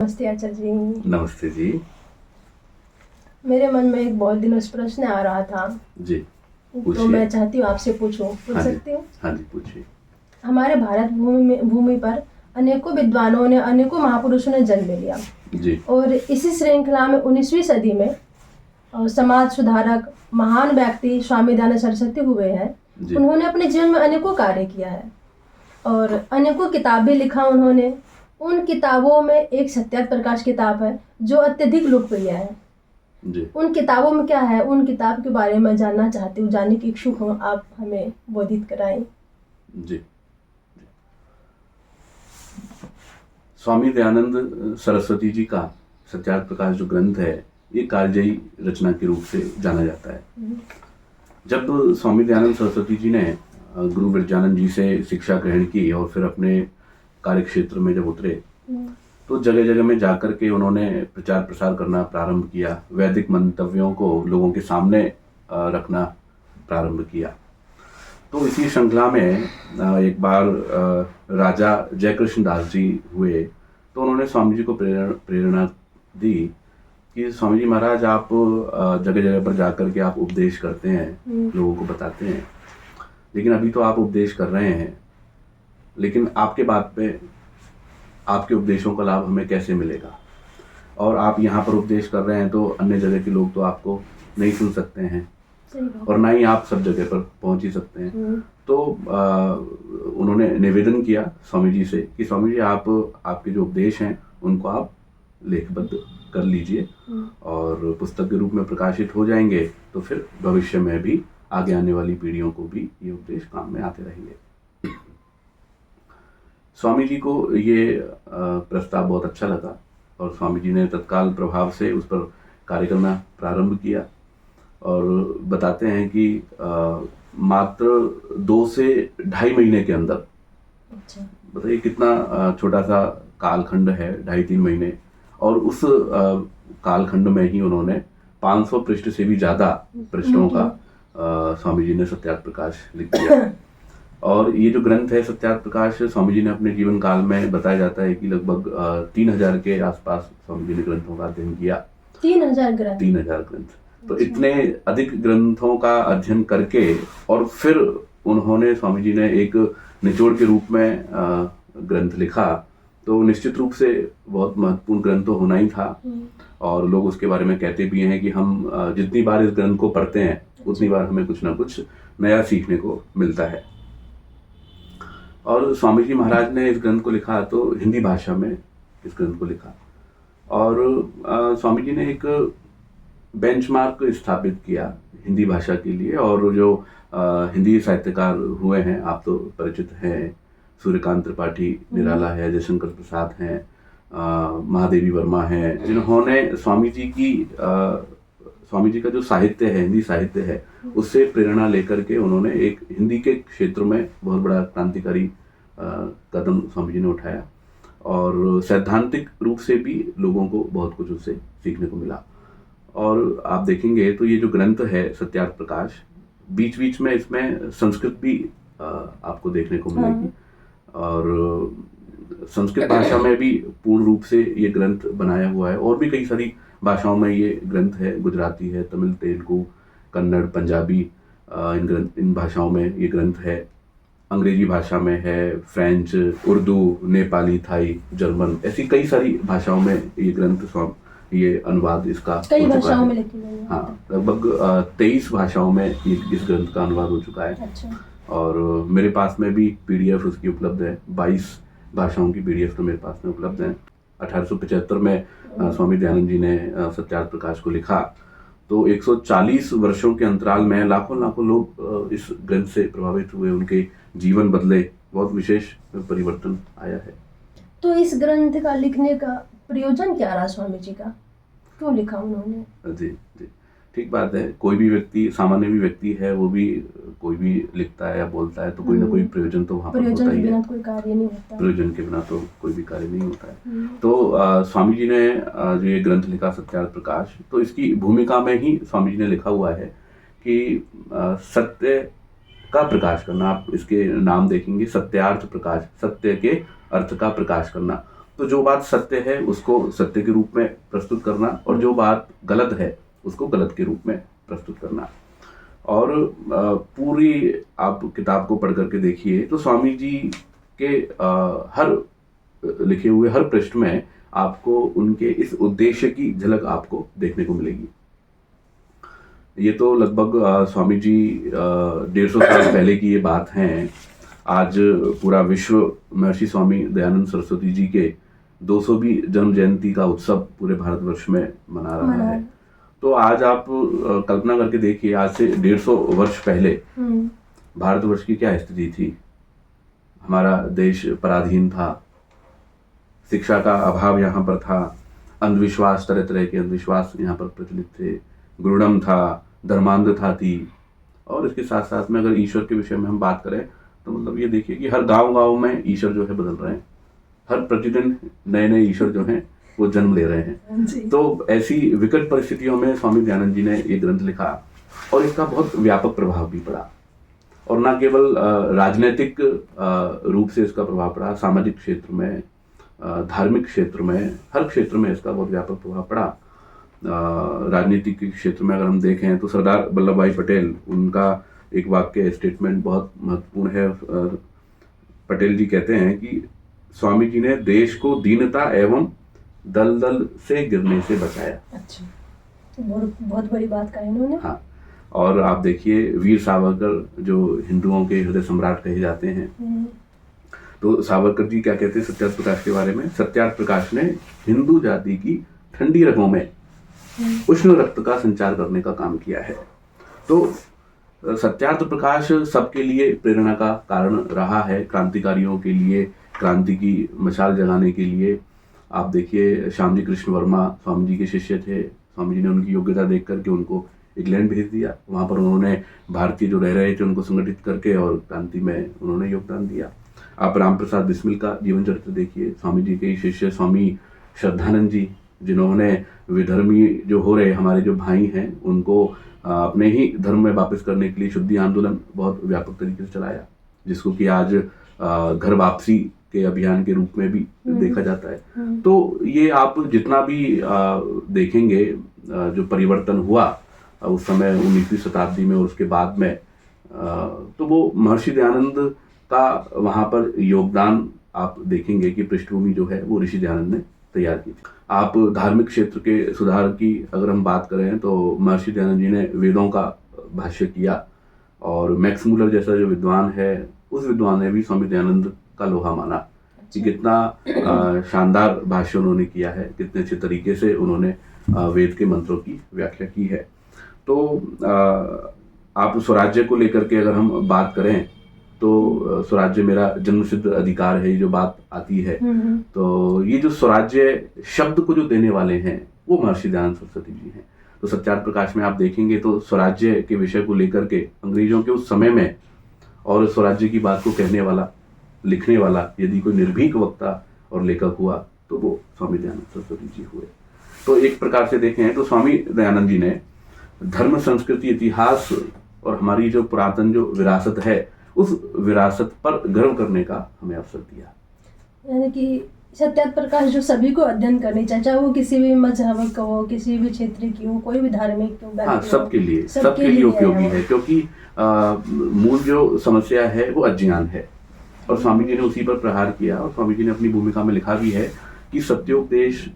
नमस्ते आचार्य जी। नमस्ते जी। मेरे मन में एक बहुत दिनों से प्रश्न आ रहा था जी तो पूछिए। मैं चाहती हूँ आपसे पूछ हाँ जी, सकती हूँ। हाँ जी पूछिए। हमारे भारत भूमि पर अनेकों विद्वानों ने, अनेकों महापुरुषों ने जन्म लिया जी और इसी श्रृंखला में 19वीं सदी में समाज सुधारक महान व्यक्ति स्वामी दयानंद सरस्वती हुए हैं। जी उन्होंने अपने जीवन में अनेकों कार्य किया है और अनेकों किताबें लिखा उन्होंने। उन किताबों में एक सत्यार्थ प्रकाश किताब है जो अत्यधिक लोकप्रिय है। जी उन किताबों में क्या है, उन किताब के बारे में जानना चाहती हूँ, जानने की इच्छुक हूँ, आप हमें बोधित कराएं। जी स्वामी दयानंद सरस्वती जी का सत्यार्थ प्रकाश जो ग्रंथ है, ये कालजयी रचना के रूप से जाना जाता है। जब स्वामी दयानंद सरस्वती जी ने गुरु विरजानंद जी से शिक्षा ग्रहण की और फिर अपने कार्य क्षेत्र में जब उतरे तो जगह जगह में जाकर के उन्होंने प्रचार प्रसार करना प्रारंभ किया, वैदिक मंतव्यों को लोगों के सामने रखना प्रारंभ किया। तो इसी श्रृंखला में एक बार राजा जयकृष्ण दास जी हुए तो उन्होंने स्वामी जी को प्रेरणा दी कि स्वामी जी महाराज, आप जगह जगह पर जाकर के आप उपदेश करते हैं, लोगों को बताते हैं, लेकिन अभी तो आप उपदेश कर रहे हैं, लेकिन आपके बाद पे आपके उपदेशों का लाभ हमें कैसे मिलेगा? और आप यहाँ पर उपदेश कर रहे हैं तो अन्य जगह के लोग तो आपको नहीं सुन सकते हैं और ना ही आप सब जगह पर पहुंच ही सकते हैं। तो उन्होंने निवेदन किया स्वामी जी से कि स्वामी जी, आप आपके जो उपदेश हैं उनको आप लेखबद्ध कर लीजिए और पुस्तक के रूप में प्रकाशित हो जाएंगे, तो फिर भविष्य में भी आगे आने वाली पीढ़ियों को भी ये उपदेश काम में आते रहेंगे। स्वामी जी को ये प्रस्ताव बहुत अच्छा लगा और स्वामी जी ने तत्काल प्रभाव से उस पर कार्य करना प्रारंभ किया और बताते हैं कि मात्र 2 से 2.5 महीने के अंदर, बताइए कितना छोटा सा कालखंड है, 2.5-3 महीने, और उस कालखंड में ही उन्होंने 500 पृष्ठ से भी ज़्यादा पृष्ठों का स्वामी जी ने सत्यार्थ प्रकाश लिख दिया। और ये जो ग्रंथ है सत्यार्थ प्रकाश, स्वामी जी ने अपने जीवन काल में बताया जाता है कि लगभग 3000 के आसपास स्वामी जी ने ग्रंथों का अध्ययन किया। 3000 ग्रंथ? 3000 ग्रंथ। तो इतने अधिक ग्रंथों का अध्ययन करके और फिर उन्होंने, स्वामी जी ने एक निचोड़ के रूप में ग्रंथ लिखा, तो निश्चित रूप से बहुत महत्वपूर्ण ग्रंथ तो होना ही था। और लोग उसके बारे में कहते भी हैं कि हम जितनी बार इस ग्रंथ को पढ़ते हैं उतनी बार हमें कुछ ना कुछ नया सीखने को मिलता है। और स्वामी जी महाराज ने इस ग्रंथ को लिखा तो हिंदी भाषा में इस ग्रंथ को लिखा और स्वामी जी ने एक बेंचमार्क स्थापित किया हिंदी भाषा के लिए। और जो हिंदी साहित्यकार हुए हैं, आप तो परिचित हैं, सूर्यकांत त्रिपाठी निराला है, जयशंकर प्रसाद हैं, महादेवी वर्मा हैं, जिन्होंने स्वामी जी का जो साहित्य है, हिंदी साहित्य है, उससे प्रेरणा लेकर के उन्होंने एक हिंदी के क्षेत्र में बहुत बड़ा क्रांतिकारी कदम स्वामी जी ने उठाया और सैद्धांतिक रूप से भी लोगों को बहुत कुछ उससे सीखने को मिला। और आप देखेंगे तो ये जो ग्रंथ है सत्यार्थ प्रकाश, बीच बीच में इसमें संस्कृत भी आपको देखने को मिलेगी और संस्कृत भाषा में भी पूर्ण रूप से ये ग्रंथ बनाया हुआ है। और भी कई सारी भाषाओं में ये ग्रंथ है, गुजराती है, तमिल, तेलुगु, कन्नड़, पंजाबी, इन भाषाओं में ये ग्रंथ है। अंग्रेजी भाषा में है, French, Urdu, Nepali, Thai, German, ऐसी कई सारी भाषाओं में ये ग्रंथ, ये अनुवाद इसका कई भाषाओं में लिखी गई है। हाँ, लगभग 23 भाषाओं में इस ग्रंथ का अनुवाद हो चुका है। अच्छा। और मेरे पास में भी पीडीएफ उसकी उपलब्ध है, 22 भाषाओं की पीडीएफ तो मेरे पास में उपलब्ध है। 1875 में स्वामी दयानंद जी ने सत्यार्थ प्रकाश को लिखा, तो 140 वर्षों के अंतराल में लाखों लाखों लोग इस ग्रंथ से प्रभावित हुए, उनके जीवन बदले, बहुत विशेष परिवर्तन आया है। तो इस ग्रंथ का लिखने का प्रयोजन क्या रहा स्वामी जी का, क्यों लिखा उन्होंने? जी जी, ठीक बात है। कोई भी व्यक्ति, सामान्य भी व्यक्ति है, वो भी कोई भी लिखता है या बोलता है तो कोई ना कोई प्रयोजन तो वहाँ पर होता ही है। प्रयोजन के बिना कोई कार्य नहीं होता। प्रयोजन के बिना तो कोई भी कार्य नहीं होता है। तो स्वामी जी ने जो ये ग्रंथ लिखा सत्यार्थ प्रकाश, तो इसकी भूमिका में ही स्वामी जी ने लिखा हुआ है कि सत्य का प्रकाश करना। आप इसके नाम देखेंगे, सत्यार्थ प्रकाश, सत्य के अर्थ का प्रकाश करना। तो जो बात सत्य है उसको सत्य के रूप में प्रस्तुत करना और जो बात गलत है उसको गलत के रूप में प्रस्तुत करना। और पूरी आप किताब को पढ़ करके देखिए तो स्वामी जी के हर लिखे हुए हर पृष्ठ में आपको उनके इस उद्देश्य की झलक आपको देखने को मिलेगी। ये तो लगभग स्वामी जी 150 साल पहले की ये बात है। आज पूरा विश्व महर्षि स्वामी दयानंद सरस्वती जी के 200वीं जन्म जयंती का उत्सव पूरे भारतवर्ष में मना रहा है। तो आज आप कल्पना करके देखिए, आज से 150 वर्ष पहले भारतवर्ष की क्या स्थिति थी। हमारा देश पराधीन था, शिक्षा का अभाव यहाँ पर था, अंधविश्वास, तरह तरह के अंधविश्वास यहाँ पर प्रचलित थे, गुरुडम था, धर्मांधता थी। और इसके साथ साथ में अगर ईश्वर के विषय में हम बात करें तो मतलब ये देखिए कि हर गांव में ईश्वर जो है बदल रहे हैं, हर प्रतिदिन नए नए ईश्वर जो हैं वो जन्म ले रहे हैं। तो ऐसी विकट परिस्थितियों में स्वामी दयानंद जी ने ये ग्रंथ लिखा और इसका बहुत व्यापक प्रभाव भी पड़ा। और न केवल राजनीतिक रूप से इसका प्रभाव पड़ा, सामाजिक क्षेत्र में, धार्मिक क्षेत्र में, हर क्षेत्र में इसका बहुत व्यापक प्रभाव पड़ा। राजनीति के क्षेत्र में अगर हम देखें तो सरदार वल्लभ भाई पटेल, उनका एक वाक्य स्टेटमेंट बहुत महत्वपूर्ण है। पटेल जी कहते हैं कि स्वामी जी ने देश को दीनता एवं दलदल से गिरने से बचाया। अच्छा, तो बहुत बड़ी बात कही इन्होंने। हाँ, और आप देखिए वीर सावरकर जो हिंदुओं के हृदय सम्राट कहे जाते हैं, तो सावरकर जी क्या कहते हैं सत्यार्थ प्रकाश के बारे में? सत्यार्थ प्रकाश ने हिंदू जाति की ठंडी रगों में उष्ण रक्त का संचार करने का काम किया है। तो सत्यार्थ प्रकाश सबके लिए प्रेरणा का कारण रहा है, क्रांतिकारियों के लिए, क्रांति की मशाल जगाने के लिए। आप देखिए श्यामजी कृष्ण वर्मा स्वामी जी के शिष्य थे। स्वामी जी ने उनकी योग्यता देख करके उनको इंग्लैंड भेज दिया। वहाँ पर उन्होंने भारतीय जो रह रहे थे उनको संगठित करके और क्रांति में उन्होंने योगदान दिया। आप राम प्रसाद बिस्मिल का जीवन चरित्र देखिए, स्वामी जी के शिष्य स्वामी श्रद्धानंद जी, जिन्होंने विधर्मी जो हो रहे हमारे जो भाई हैं उनको अपने ही धर्म में वापस करने के लिए शुद्धि आंदोलन बहुत व्यापक तरीके से चलाया, जिसको कि आज घर वापसी के अभियान के रूप में भी देखा जाता है। तो ये आप जितना भी देखेंगे जो परिवर्तन हुआ उस समय 19वीं शताब्दी में और उसके बाद में, तो वो महर्षि दयानंद का वहाँ पर योगदान आप देखेंगे कि पृष्ठभूमि जो है वो ऋषि दयानंद ने तैयार की थी। आप धार्मिक क्षेत्र के सुधार की अगर हम बात करें तो महर्षि दयानंद जी ने वेदों का भाष्य किया और मैक्स मूलर जैसा जो विद्वान है उस विद्वान ने भी स्वामी दयानंद का लोहा माना कि कितना शानदार भाष्य उन्होंने किया है, कितने अच्छे तरीके से उन्होंने वेद के मंत्रों की व्याख्या की है। तो आप स्वराज्य को लेकर के अगर हम बात करें तो स्वराज्य मेरा जन्मसिद्ध अधिकार है, ये जो बात आती है, तो ये जो स्वराज्य शब्द को जो देने वाले हैं वो महर्षि दयानंद सरस्वती जी हैं। तो सत्यार्थ प्रकाश में आप देखेंगे तो स्वराज्य के विषय को लेकर के अंग्रेजों के उस समय में और स्वराज्य की बात को कहने वाला, लिखने वाला यदि कोई निर्भीक वक्ता और लेखक हुआ तो वो स्वामी दयानंद सरस्वती जी हुए। तो एक प्रकार से देखें तो स्वामी दयानंद जी ने धर्म, संस्कृति, इतिहास और हमारी जो पुरातन जो विरासत है उस विरासत पर गर्व करने का हमें अवसर दिया। यानी कि सत्यार्थ प्रकाश जो सभी को अध्ययन करनी चाहिए, चाहे वो किसी भी मजहब का हो, किसी भी क्षेत्र की हो, कोई भी धार्मिक हो, हाँ, सबके लिए उपयोगी है, क्योंकि मूल जो समस्या है वो अज्ञान है और स्वामी जी ने उसी पर प्रहार किया। और स्वामी जी ने अपनी भूमिका में लिखा भी है कि सत्योपदेश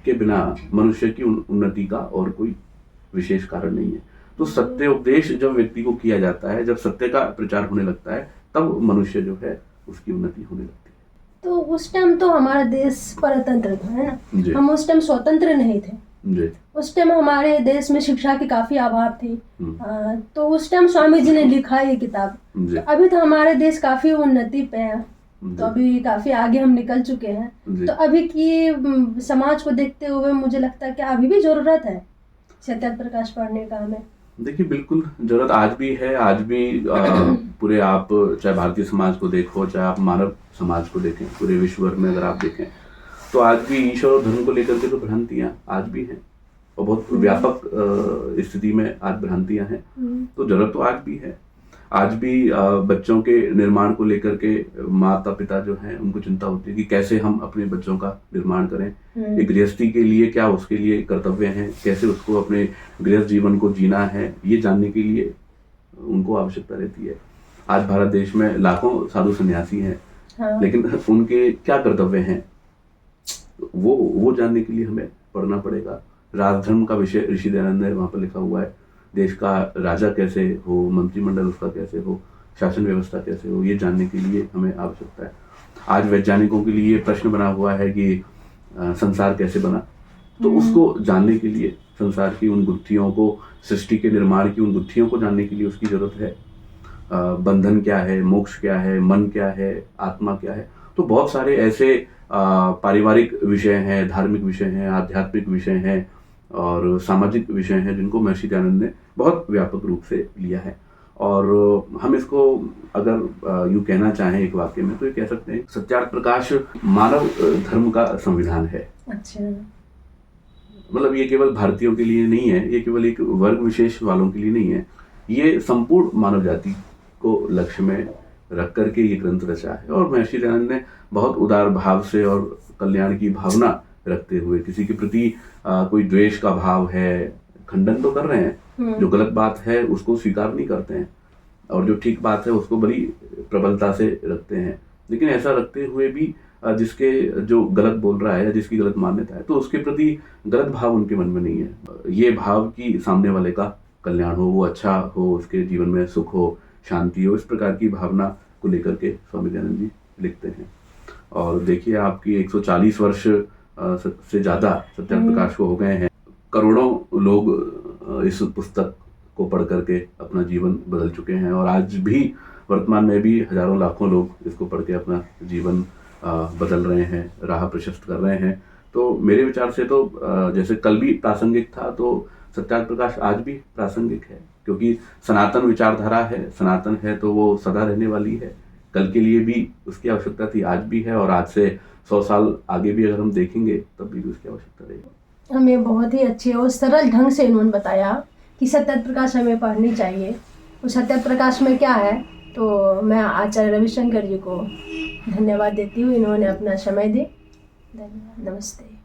के बिना मनुष्य की उन्नति का और कोई विशेष कारण नहीं है। तो सत्य उपदेश जब व्यक्ति को किया जाता है, जब सत्य का प्रचार होने लगता है, तब मनुष्य जो है उसकी उन्नति होने लगती है। तो उस टाइम तो हमारा देश परतंत्र था, है ना, हम उस टाइम स्वतंत्र नहीं थे जी। उस टाइम हमारे देश में शिक्षा की काफी अभाव थी। तो उस टाइम स्वामी जी ने लिखा ये किताब। तो अभी तो हमारे देश काफी उन्नति पे है, तो अभी काफी आगे हम निकल चुके हैं। तो अभी की समाज को देखते हुए मुझे लगता है कि अभी भी जरूरत है सत्यार्थ प्रकाश पढ़ने का हमें। देखिए बिल्कुल जरूरत आज भी है। आज भी पूरे आप चाहे भारतीय समाज को देखो, चाहे आप मानव समाज को देखें, पूरे विश्व भर में अगर आप देखें तो आज भी ईश्वर और धर्म को लेकर के तो भ्रांतियां आज भी हैं और बहुत व्यापक स्थिति में आज भ्रांतियां हैं। तो जरूरत तो आज भी है। आज भी बच्चों के निर्माण को लेकर के माता पिता जो हैं उनको चिंता होती है कि कैसे हम अपने बच्चों का निर्माण करें। एक गृहस्थी के लिए क्या उसके लिए कर्तव्य हैं, कैसे उसको अपने गृहस्थ जीवन को जीना है, ये जानने के लिए उनको आवश्यकता रहती है। आज भारत देश में लाखों साधु सन्यासी हैं, हाँ। लेकिन उनके क्या कर्तव्य हैं वो जानने के लिए हमें पढ़ना पड़ेगा। राजधर्म का विषय ऋषि दयानंद ने वहाँ पर लिखा हुआ है। देश का राजा कैसे हो, मंत्रिमंडल उसका कैसे हो, शासन व्यवस्था कैसे हो, ये जानने के लिए हमें आवश्यकता है। आज वैज्ञानिकों के लिए प्रश्न बना हुआ है कि संसार कैसे बना, तो उसको जानने के लिए, संसार की उन गुत्थियों को, सृष्टि के निर्माण की उन गुत्थियों को जानने के लिए उसकी जरूरत है। बंधन क्या है, मोक्ष क्या है, मन क्या है, आत्मा क्या है। तो बहुत सारे ऐसे पारिवारिक विषय हैं, धार्मिक विषय हैं, आध्यात्मिक विषय हैं और सामाजिक विषय हैं जिनको महर्षि दयानंद ने बहुत व्यापक रूप से लिया है। और हम इसको अगर यूँ कहना चाहें एक वाक्य में तो ये कह सकते हैं सत्यार्थ प्रकाश मानव धर्म का संविधान है। अच्छा। मतलब ये केवल भारतीयों के लिए नहीं है, ये केवल एक वर्ग विशेष वालों के लिए नहीं है, ये संपूर्ण मानव जाति को लक्ष्य में रख करके ये ग्रंथ रचा है। और महर्षि दयानंद ने बहुत उदार भाव से और कल्याण की भावना रखते हुए, किसी के प्रति कोई द्वेष का भाव है, खंडन तो कर रहे हैं, जो गलत बात है उसको स्वीकार नहीं करते हैं और जो ठीक बात है उसको बड़ी प्रबलता से रखते हैं। लेकिन ऐसा रखते हुए भी जिसके जो गलत बोल रहा है या जिसकी गलत मान्यता है तो उसके प्रति गलत भाव उनके मन में नहीं है। ये भाव कि सामने वाले का कल्याण हो, वो अच्छा हो, उसके जीवन में सुख हो, शांति हो, इस प्रकार की भावना को लेकर के स्वामी दयानंद जी लिखते हैं। और देखिए आपकी 140 वर्ष से ज़्यादा सत्यार्थ प्रकाश को हो गए हैं। करोड़ों लोग इस पुस्तक को पढ़ करके अपना जीवन बदल चुके हैं और आज भी वर्तमान में भी हजारों लाखों लोग इसको पढ़ के अपना जीवन बदल रहे हैं, राह प्रशस्त कर रहे हैं। तो मेरे विचार से तो जैसे कल भी प्रासंगिक था तो सत्यार्थ प्रकाश आज भी प्रासंगिक है, क्योंकि सनातन विचारधारा है, सनातन है तो वो सदा रहने वाली है। कल के लिए भी उसकी आवश्यकता थी, आज भी है और आज से 100 साल आगे भी अगर हम देखेंगे तब भी उसकी आवश्यकता रहेगी। हमें बहुत ही अच्छे और सरल ढंग से इन्होंने बताया कि सत्यार्थ प्रकाश हमें पढ़नी चाहिए। उस सत्यार्थ प्रकाश में क्या है, तो मैं आचार्य रविशंकर जी को धन्यवाद देती हूँ, इन्होंने अपना समय दिया। धन्यवाद, नमस्ते।